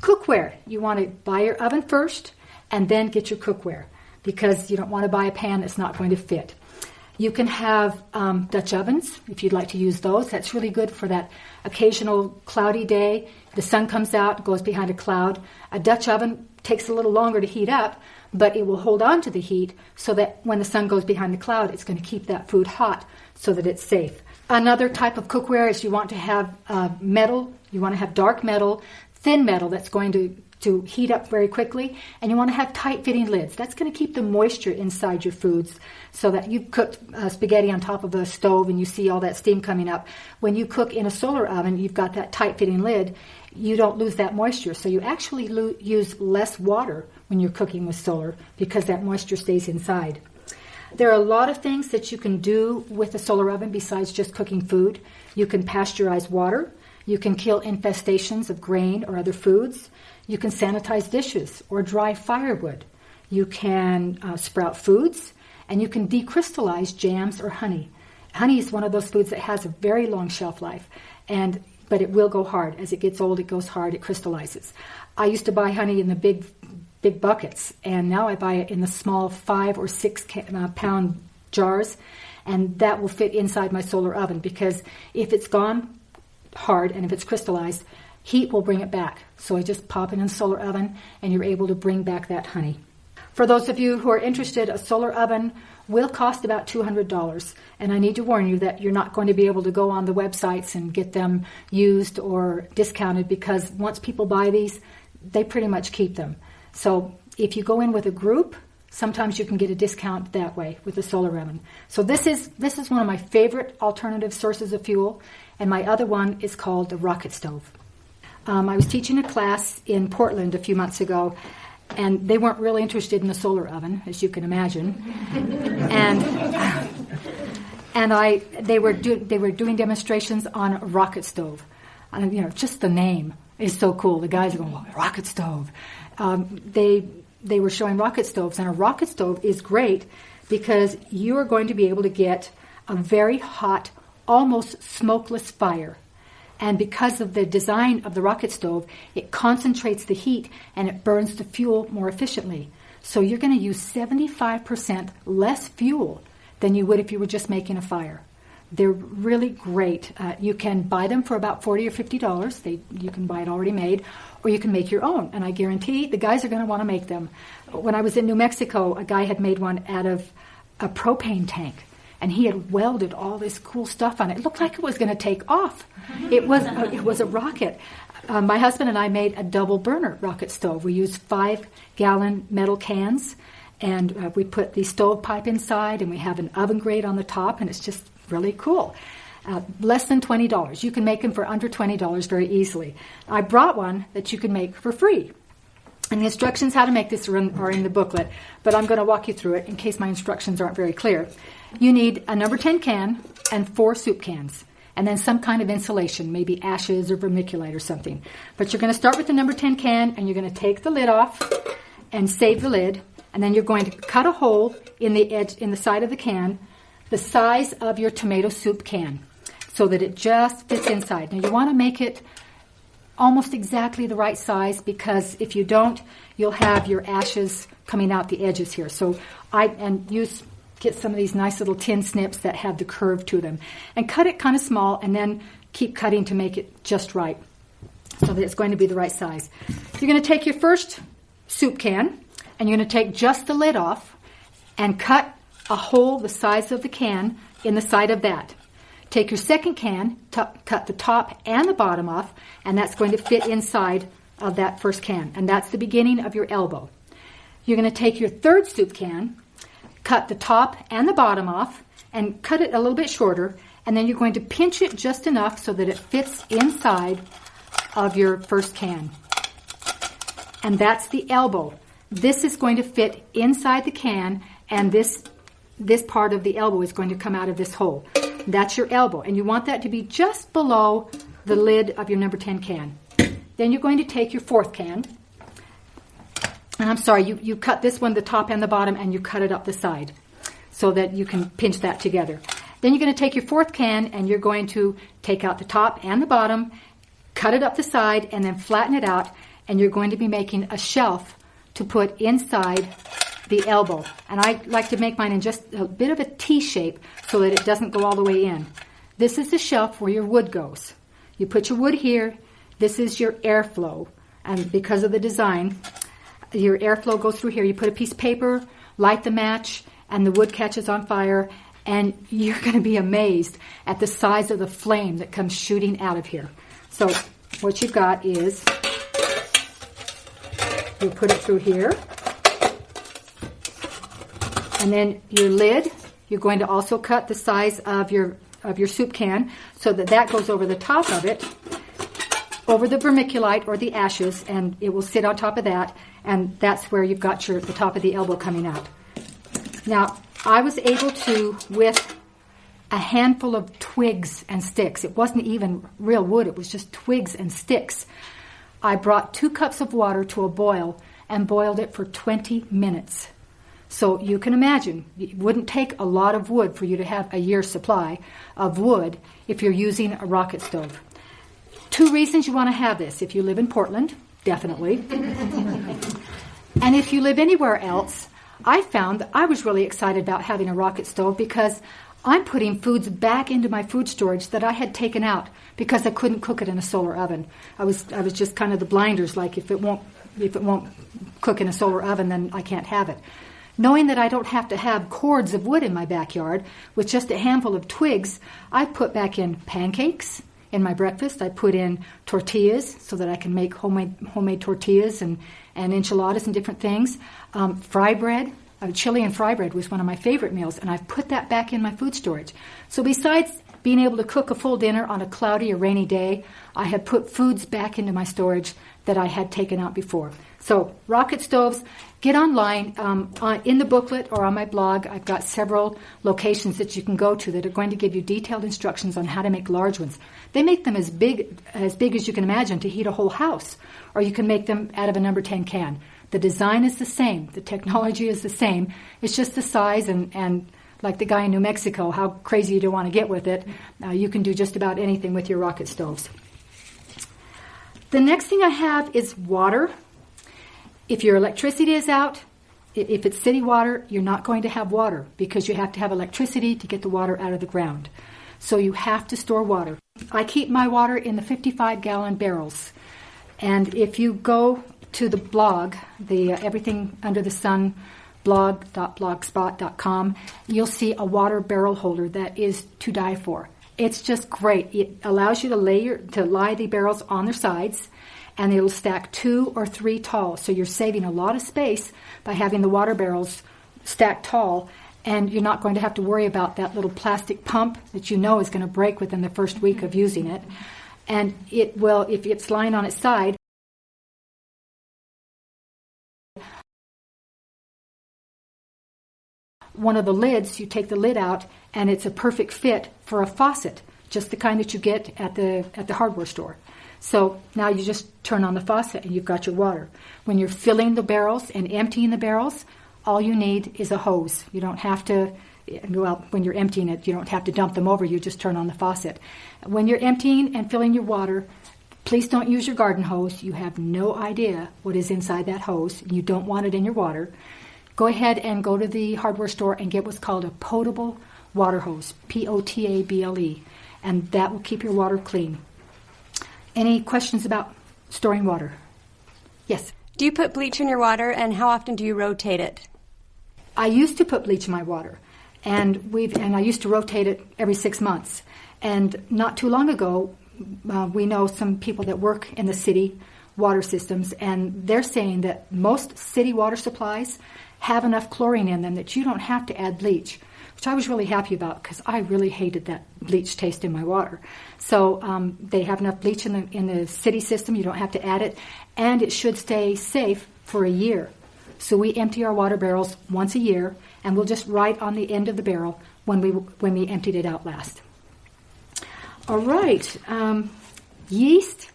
Cookware, you want to buy your oven first and then get your cookware, because you don't want to buy a pan that's not going to fit. You can have Dutch ovens if you'd like to use those. That's really good for that occasional cloudy day. The sun comes out, goes behind a cloud. A Dutch oven takes a little longer to heat up, but it will hold on to the heat so that when the sun goes behind the cloud, it's going to keep that food hot so that it's safe. Another type of cookware is you want to have metal. You want to have dark metal, thin metal that's going to heat up very quickly, and you want to have tight-fitting lids. That's going to keep the moisture inside your foods so that you cooked spaghetti on top of a stove and you see all that steam coming up. When you cook in a solar oven, you've got that tight-fitting lid. You don't lose that moisture, so you actually use less water when you're cooking with solar because that moisture stays inside. There are a lot of things that you can do with a solar oven besides just cooking food. You can pasteurize water. You can kill infestations of grain or other foods. You can sanitize dishes or dry firewood. You can sprout foods, and you can decrystallize jams or honey. Honey is one of those foods that has a very long shelf life, but it will go hard. As it gets old, it goes hard, it crystallizes. I used to buy honey in the big buckets, and now I buy it in the small 5 or 6 pound jars, and that will fit inside my solar oven, because if it's gone hard and if it's crystallized, heat will bring it back. So I just pop it in the solar oven, and you're able to bring back that honey. For those of you who are interested, a solar oven will cost about $200. And I need to warn you that you're not going to be able to go on the websites and get them used or discounted, because once people buy these, they pretty much keep them. So if you go in with a group, sometimes you can get a discount that way with the solar oven. So this is one of my favorite alternative sources of fuel, and my other one is called the rocket stove. I was teaching a class in Portland a few months ago, and they weren't really interested in the solar oven, as you can imagine. They were doing demonstrations on a rocket stove. Just the name is so cool. The guys are going, well, rocket stove. They were showing rocket stoves, and a rocket stove is great because you are going to be able to get a very hot, almost smokeless fire. And because of the design of the rocket stove, it concentrates the heat and it burns the fuel more efficiently. So you're going to use 75% less fuel than you would if you were just making a fire. They're really great. You can buy them for about $40 or $50. You can buy it already made, or you can make your own. And I guarantee the guys are going to want to make them. When I was in New Mexico, a guy had made one out of a propane tank. And he had welded all this cool stuff on it. It looked like it was going to take off. It was a rocket. My husband and I made a double burner rocket stove. We used 5-gallon metal cans, and we put the stovepipe inside, and we have an oven grate on the top, and it's just really cool. Less than $20. You can make them for under $20 very easily. I brought one that you can make for free. And the instructions how to make this are in the booklet, but I'm going to walk you through it in case my instructions aren't very clear. You need a number 10 can and 4 soup cans, and then some kind of insulation, maybe ashes or vermiculite or something. But you're going to start with the number 10 can, and you're going to take the lid off and save the lid, and then you're going to cut a hole in the edge, in the side of the can, the size of your tomato soup can, so that it just fits inside. Now you want to make it almost exactly the right size, because if you don't, you'll have your ashes coming out the edges here. So get some of these nice little tin snips that have the curve to them, and cut it kind of small, and then keep cutting to make it just right, so that it's going to be the right size. You're going to take your first soup can, and you're going to take just the lid off and cut a hole the size of the can in the side of that. Take your second can, cut the top and the bottom off, and that's going to fit inside of that first can, and that's the beginning of your elbow. You're going to take your third soup can, cut the top and the bottom off, and cut it a little bit shorter, and then you're going to pinch it just enough so that it fits inside of your first can. And that's the elbow. This is going to fit inside the can, and this part of the elbow is going to come out of this hole. That's your elbow. And you want that to be just below the lid of your number 10 can. Then you're going to take your 4th can. And I'm sorry, you cut this one, the top and the bottom, and you cut it up the side so that you can pinch that together. Then you're going to take your 4th can and you're going to take out the top and the bottom, cut it up the side, and then flatten it out. And you're going to be making a shelf to put inside the elbow. And I like to make mine in just a bit of a T shape so that it doesn't go all the way in. This is the shelf where your wood goes. You put your wood here. This is your airflow. And because of the design, your airflow goes through here. You put a piece of paper, light the match, and the wood catches on fire. And you're going to be amazed at the size of the flame that comes shooting out of here. So what you've got is you put it through here. And then your lid, you're going to also cut the size of your soup can so that that goes over the top of it, over the vermiculite or the ashes, and it will sit on top of that, and that's where you've got the top of the elbow coming out. Now, I was able to, with a handful of twigs and sticks, it wasn't even real wood, it was just twigs and sticks. I brought 2 cups of water to a boil and boiled it for 20 minutes. So you can imagine, it wouldn't take a lot of wood for you to have a year's supply of wood if you're using a rocket stove. 2 reasons you want to have this. If you live in Portland, definitely. And if you live anywhere else, I found that I was really excited about having a rocket stove because I'm putting foods back into my food storage that I had taken out because I couldn't cook it in a solar oven. I was just kind of the blinders, like if it won't cook in a solar oven, then I can't have it. Knowing that I don't have to have cords of wood in my backyard with just a handful of twigs, I put back in pancakes in my breakfast. I put in tortillas so that I can make homemade tortillas and enchiladas and different things. Fry bread. Chili and fry bread was one of my favorite meals, and I've put that back in my food storage. So besides being able to cook a full dinner on a cloudy or rainy day, I had put foods back into my storage that I had taken out before. So rocket stoves, get online. In the booklet or on my blog, I've got several locations that you can go to that are going to give you detailed instructions on how to make large ones. They make them as big as you can imagine to heat a whole house, or you can make them out of a number 10 can. The design is the same. The technology is the same. It's just the size and like the guy in New Mexico, how crazy you don't want to get with it. You can do just about anything with your rocket stoves. The next thing I have is water. If your electricity is out, if it's city water, you're not going to have water because you have to have electricity to get the water out of the ground. So you have to store water. I keep my water in the 55-gallon barrels. And if you go to the blog, the Everything Under the Sun blog.blogspot.com, you'll see a water barrel holder that is to die for. It's just great. It allows you to lie the barrels on their sides, and it'll stack 2 or 3 tall. So you're saving a lot of space by having the water barrels stacked tall, and you're not going to have to worry about that little plastic pump that you know is going to break within the first week of using it. And it will, if it's lying on its side, one of the lids, you take the lid out, and it's a perfect fit for a faucet, just the kind that you get at the hardware store. So now you just turn on the faucet and you've got your water. When you're filling the barrels and emptying the barrels, all you need is a hose. You don't have to, well, when you're emptying it, you don't have to dump them over. You just turn on the faucet. When you're emptying and filling your water, please don't use your garden hose. You have no idea what is inside that hose. You don't want it in your water. Go ahead and go to the hardware store and get what's called a potable water hose, Potable, and that will keep your water clean. Any questions about storing water? Yes? Do you put bleach in your water, and how often do you rotate it? I used to put bleach in my water, and I used to rotate it every 6 months. And not too long ago, we know some people that work in the city water systems, and they're saying that most city water supplies have enough chlorine in them that you don't have to add bleach, which I was really happy about because I really hated that bleach taste in my water. So they have enough bleach in the city system. You don't have to add it, and it should stay safe for a year. So we empty our water barrels once a year, and we'll just write on the end of the barrel when we emptied it out last. All right. Yeast,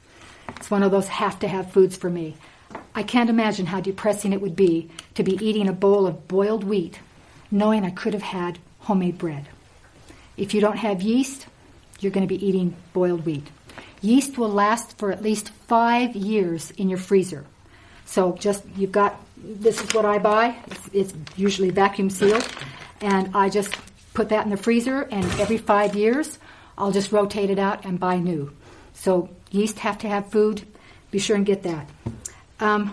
it's one of those have-to-have foods for me. I can't imagine how depressing it would be to be eating a bowl of boiled wheat, knowing I could have had homemade bread. If you don't have yeast, you're going to be eating boiled wheat. Yeast will last for at least 5 years in your freezer. So this is what I buy. It's usually vacuum sealed. And I just put that in the freezer, and every 5 years, I'll just rotate it out and buy new. So yeast have to have food. Be sure and get that.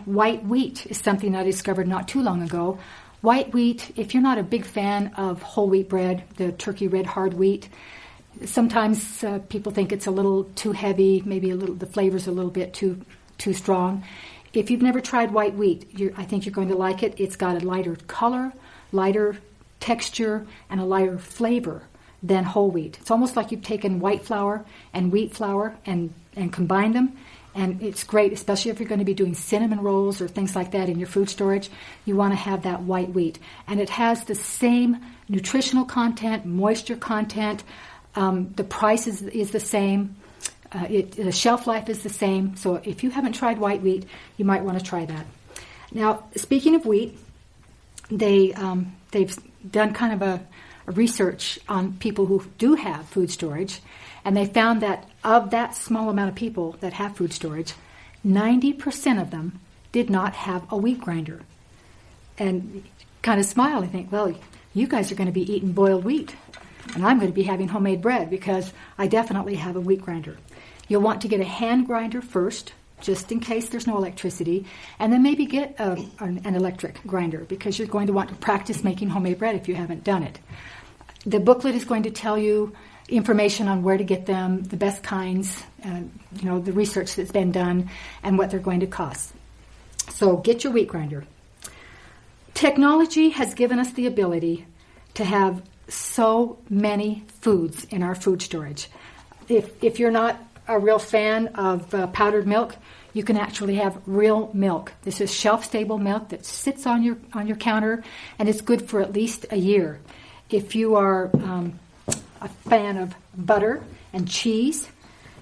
White wheat is something I discovered not too long ago. White wheat, if you're not a big fan of whole wheat bread, the turkey red hard wheat, sometimes people think it's a little too heavy, maybe the flavor's a little bit too strong. If you've never tried white wheat, I think you're going to like it. It's got a lighter color, lighter texture, and a lighter flavor than whole wheat. It's almost like you've taken white flour and wheat flour and combined them. And it's great, especially if you're going to be doing cinnamon rolls or things like that in your food storage. You want to have that white wheat. And it has the same nutritional content, moisture content. The price is the same. The shelf life is the same. So if you haven't tried white wheat, you might want to try that. Now, speaking of wheat, they've done kind of a research on people who do have food storage, and they found that of that small amount of people that have food storage, 90% of them did not have a wheat grinder. And kind of smile and think, well, you guys are going to be eating boiled wheat, and I'm going to be having homemade bread because I definitely have a wheat grinder. You'll want to get a hand grinder first, just in case there's no electricity, and then maybe get an electric grinder because you're going to want to practice making homemade bread if you haven't done it. The booklet is going to tell you information on where to get them, the best kinds, the research that's been done, and what they're going to cost. So get your wheat grinder. Technology has given us the ability to have so many foods in our food storage. If you're not a real fan of powdered milk, you can actually have real milk. This is shelf-stable milk that sits on your counter, and it's good for at least a year. If you are a fan of butter and cheese,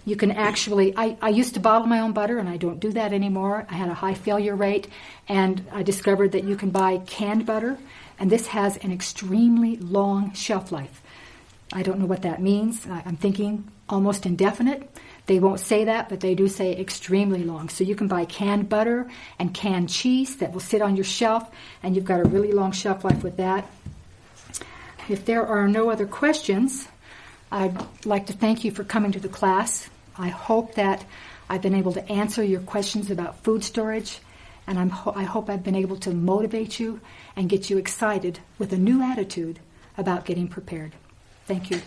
you can actually, I used to bottle my own butter, and I don't do that anymore. I had a high failure rate, and I discovered that you can buy canned butter, and this has an extremely long shelf life. I don't know what that means. I'm thinking almost indefinite. They won't say that, but they do say extremely long. So you can buy canned butter and canned cheese that will sit on your shelf, and you've got a really long shelf life with that. If there are no other questions, I'd like to thank you for coming to the class. I hope that I've been able to answer your questions about food storage, and I hope I've been able to motivate you and get you excited with a new attitude about getting prepared. Thank you.